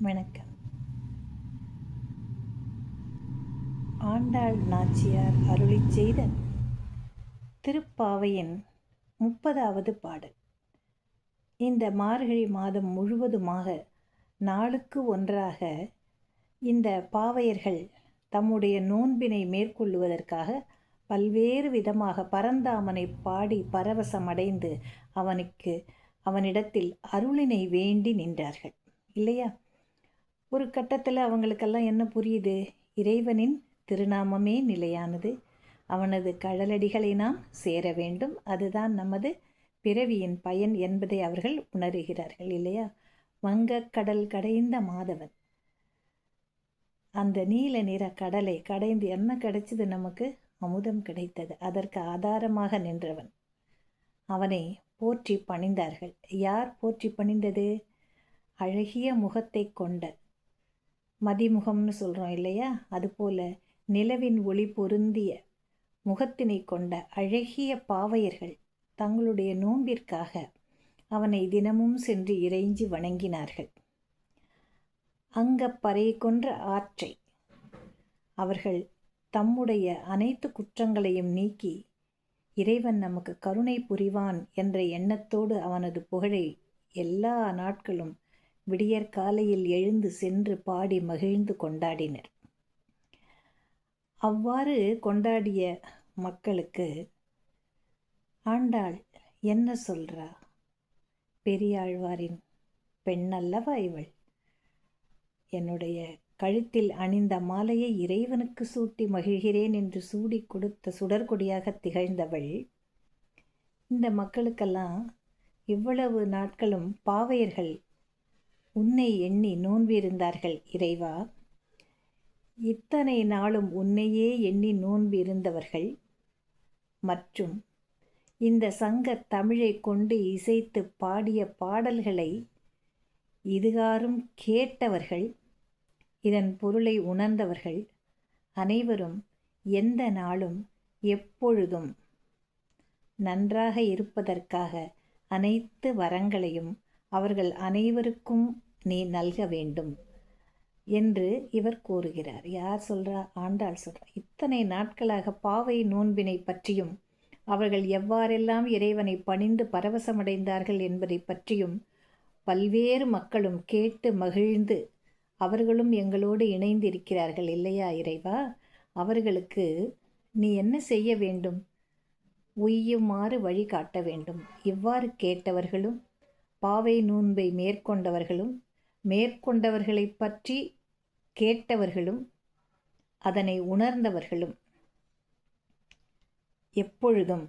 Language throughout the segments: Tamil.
வணக்கம். ஆண்டாள் நாச்சியார் அருளிச் செய்த திருப்பாவையின் 30வது பாடல். இந்த மார்கழி மாதம் முழுவதுமாக நாளுக்கு ஒன்றாக இந்த பாவையர்கள் தம்முடைய நோன்பினை மேற்கொள்ளுவதற்காக பல்வேறு விதமாக பரந்தாமனை பாடி பரவசமடைந்து அவனிடத்தில் அருளினை வேண்டி நின்றார்கள் இல்லையா? ஒரு கட்டத்தில் அவங்களுக்கெல்லாம் என்ன புரியுது? இறைவனின் திருநாமமே நிலையானது, அவனது கழலடிகளை நாம் சேர வேண்டும், அதுதான் நமது பிறவியின் பயன் என்பதை அவர்கள் உணர்கிறார்கள் இல்லையா? வங்கக்கடல் கடைந்த மாதவன், அந்த நீல நிற கடலை கடைந்து என்ன கிடைச்சது? நமக்கு அமுதம் கிடைத்தது. அதற்கு ஆதாரமாக நின்றவன், அவனை போற்றி பணிந்தார்கள். யார் போற்றி பணிந்தது? அழகிய முகத்தை கொண்ட மதிமுகம்னு சொல்கிறோம் இல்லையா? அதுபோல நிலவின் ஒளி பொருந்திய முகத்தினை கொண்ட அழகிய பாவையர்கள் தங்களுடைய நோன்பிற்காக அவனை தினமும் சென்று இறைஞ்சி வணங்கினார்கள். அங்கப்பறை கொன்ற ஆற்றை அவர்கள் தம்முடைய அனைத்து குற்றங்களையும் நீக்கி இறைவன் நமக்கு கருணை புரிவான் என்ற எண்ணத்தோடு அவனது புகழை எல்லா நாட்களும் விடியற்காலையில் எழுந்து சென்று பாடி மகிழ்ந்து கொண்டாடினர். அவ்வாறு கொண்டாடிய மக்களுக்கு ஆண்டாள் என்ன சொல்றா? பெரியாழ்வாரின் பெண்ணல்லவா இவள்? என்னுடைய கழுத்தில் அணிந்த மாலையை இறைவனுக்கு சூட்டி மகிழ்கிறேன் என்று சூடி கொடுத்த சுடர்கொடியாக திகழ்ந்தவள் இந்த மக்களுக்கெல்லாம் இவ்வளவு நாட்களும் பாவையர்கள் உன்னை எண்ணி நோன்பிருந்தார்கள். இறைவா, இத்தனை நாளும் உன்னையே எண்ணி நோன்பிருந்தவர்கள் மற்றும் இந்த சங்க தமிழை கொண்டு இசைத்து பாடிய பாடல்களை இதுகாரும் கேட்டவர்கள், இதன் பொருளை உணர்ந்தவர்கள் அனைவரும் எந்த நாளும் எப்பொழுதும் நன்றாக இருப்பதற்காக அனைத்து வரங்களையும் அவர்கள் அனைவருக்கும் நீ நல்க வேண்டும் என்று இவர் கூறுகிறார். யார் சொல்றா? ஆண்டாள் சொல்றா. இத்தனை நாட்களாக பாவை நோன்பினை பற்றியும் அவர்கள் எவ்வாறெல்லாம் இறைவனை பணிந்து பரவசமடைந்தார்கள் என்பதை பற்றியும் பல்வேறு மக்களும் கேட்டு மகிழ்ந்து அவர்களும் எங்களோடு இணைந்திருக்கிறார்கள் இல்லையா இறைவா? அவர்களுக்கு நீ என்ன செய்ய வேண்டும்? உய்யுமாறு வழி காட்ட வேண்டும். இவ்வாறு கேட்டவர்களும் பாவை நோன்பை மேற்கொண்டவர்களை பற்றி கேட்டவர்களும் அதனை உணர்ந்தவர்களும் எப்பொழுதும்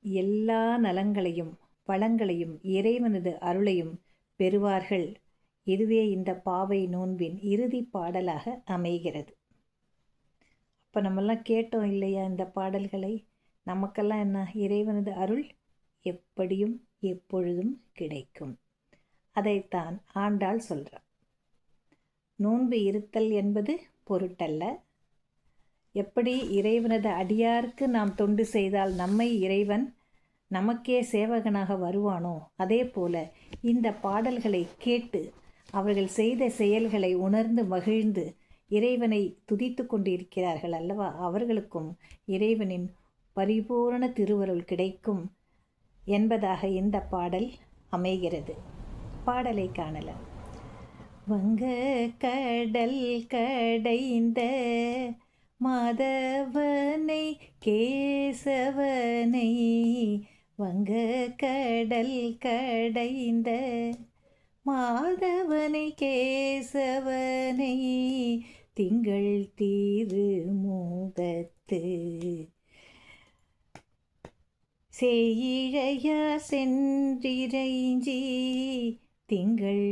எல்லா நலங்களையும் வளங்களையும் இறைவனது அருளையும் பெறுவார்கள். இதுவே இந்த பாவை நோன்பின் இறுதி பாடலாக அமைகிறது. அப்போ நம்மெல்லாம் கேட்டோம் இல்லையா இந்த பாடல்களை? நமக்கெல்லாம் என்ன? இறைவனது அருள் எப்படியும் எப்பொழுதும் கிடைக்கும். அதைத்தான் ஆண்டாள் சொல்கிறார். நோன்பு இருத்தல் என்பது பொருட்டல்ல. எப்படி இறைவனது அடியாருக்கு நாம் தொண்டு செய்தால் நம்மை இறைவன் நமக்கே சேவகனாக வருவானோ, அதே போல இந்த பாடல்களை கேட்டு அவர்கள் செய்த செயல்களை உணர்ந்து மகிழ்ந்து இறைவனை துதித்து கொண்டிருக்கிறார்கள் அல்லவா? அவர்களுக்கும் இறைவனின் பரிபூரண திருவருள் கிடைக்கும் என்பதாக இந்த பாடல் அமைகிறது. பாடலை காணலாம். வங்க கடல் கடைந்த மாதவனை கேசவனை, வங்க கடல் கடைந்த மாதவனை கேசவனை, திங்கள் திருமுகத்து சேயிழையார் சென்றிறைஞ்சி, திங்கள்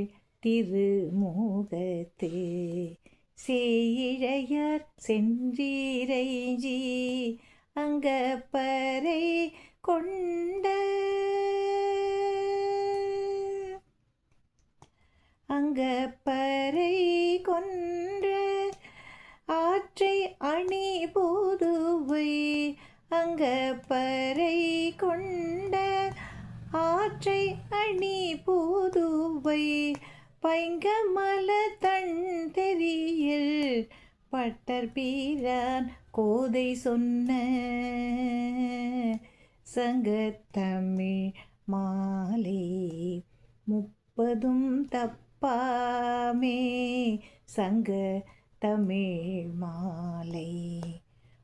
திருமுகத்து சேயிழையார் சென்றிறைஞ்சி, அங்கப்பறை கொண்ட ஆற்றை அணி போதுவை, அங்கப்பறை கொண்ட ஆற்றை அணி போதுவை, பைங்கமல தன் தெரியல் பட்டர் பீரான் கோதை சொன்ன சங்கத்தமிழ் மாலை 30 தப்பாமே. சங்க தமிழ் மாலை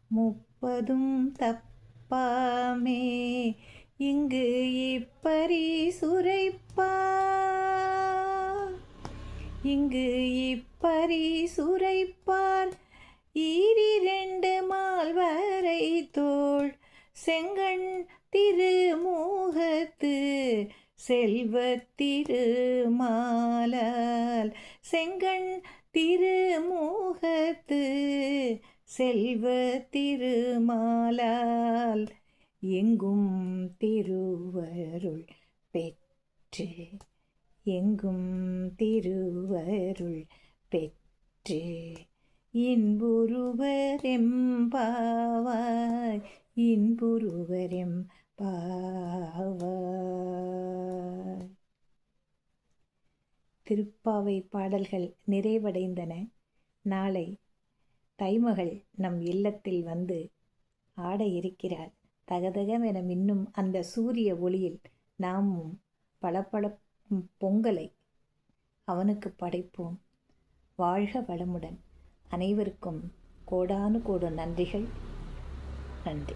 30 தப்பாமே. இங்கு இப்பரிசுரைப்பார் ஈரிரண்டு மால்வரை தோள் செங்கண் திருமுகத்து செல்வத் திருமாலால். செங்கண் திருமுகத்து செல்வத் திருமாலால் எங்கும் திருவருள் பெற்று இன்புறுவரெம்பாவாய். திருப்பாவை பாடல்கள் நிறைவடைந்தன. நாளை தைமகள் நம் இல்லத்தில் வந்து ஆட இருக்கிறார். தகதகவென மின்னும் அந்த சூரிய ஒளியில் நாமும் பளபள பொங்கலை அவனுக்கு படைப்போம். வாழ்க வளமுடன். அனைவருக்கும் கோடானு கோடி நன்றிகள். நன்றி.